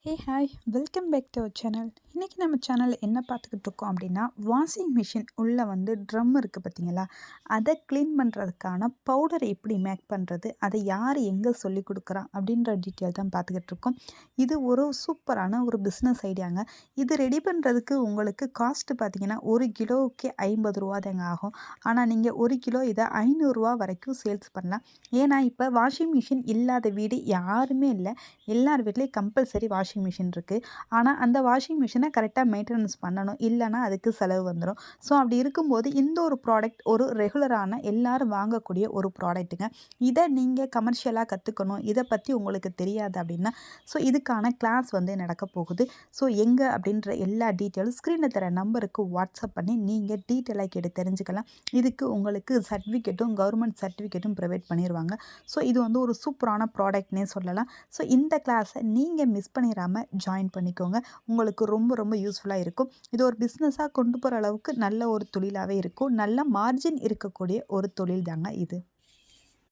Hey hi welcome back to our channel. இன்றைக்கி நம்ம சேனலில் என்ன பார்த்துக்கிட்டு இருக்கோம் அப்படின்னா, வாஷிங் மிஷின் உள்ளே வந்து ட்ரம் இருக்குது பார்த்தீங்களா, அதை க்ளீன் பண்ணுறதுக்கான பவுடரை எப்படி மேக் பண்ணுறது, அதை யார் எங்கே சொல்லி கொடுக்குறா அப்படின்ற டீட்டெயில் தான் பார்த்துக்கிட்டு இருக்கோம். இது ஒரு சூப்பரான ஒரு பிஸ்னஸ் ஐடியாங்க. இது ரெடி பண்ணுறதுக்கு உங்களுக்கு காஸ்ட்டு பார்த்தீங்கன்னா 1 கிலோவுக்கே 50 ரூபா தாங்க ஆகும். ஆனால் நீங்கள் 1 கிலோ இதை 500 ரூபா வரைக்கும் சேல்ஸ் பண்ணலாம். ஏன்னா இப்போ வாஷிங் மிஷின் இல்லாத வீடு யாருமே இல்லை. எல்லார் வீட்லேயும் கம்பல்சரி வாஷிங் மிஷின் இருக்குது. ஆனால் அந்த வாஷிங் மிஷினை கரெக்டாக மெயின்டெனன்ஸ் பண்ணணும், இல்லைனா அதுக்கு செலவு வந்துடும். ஸோ அப்படி இருக்கும்போது இந்த ஒரு ப்ராடக்ட் ஒரு ரெகுலரான எல்லாரும் வாங்கக்கூடிய ஒரு ப்ராடக்ட்டுங்க. இதை நீங்கள் கமர்ஷியலாக கற்றுக்கணும், இதை பற்றி உங்களுக்கு தெரியாது அப்படின்னா, ஸோ இதுக்கான கிளாஸ் வந்து நடக்க போகுது. ஸோ எங்கே அப்படின்ற எல்லா டீட்டெயிலும் ஸ்க்ரீனில் தர நம்பருக்கு வாட்ஸ்அப் பண்ணி நீங்கள் டீட்டெயிலாக கேட்டு தெரிஞ்சுக்கலாம். இதுக்கு உங்களுக்கு சர்டிஃபிகேட்டும் கவர்மெண்ட் சர்டிஃபிகேட்டும் ப்ரொவைட் பண்ணிடுவாங்க. ஸோ இது வந்து ஒரு சூப்பரான ப்ராடக்ட்னே சொல்லலாம். ஸோ இந்த கிளாஸை நீங்கள் மிஸ் பண்ணிடாமல் ஜாயின் பண்ணிக்கோங்க. உங்களுக்கு ரொம்ப ரொம்ப யூஸ்ஃபுல்லாக இருக்கும். இது ஒரு பிஸ்னஸாக கொண்டு போகிற அளவுக்கு நல்ல ஒரு தொழிலாகவே இருக்கும். நல்ல மார்ஜின் இருக்கக்கூடிய ஒரு தொழில் தாங்க இது.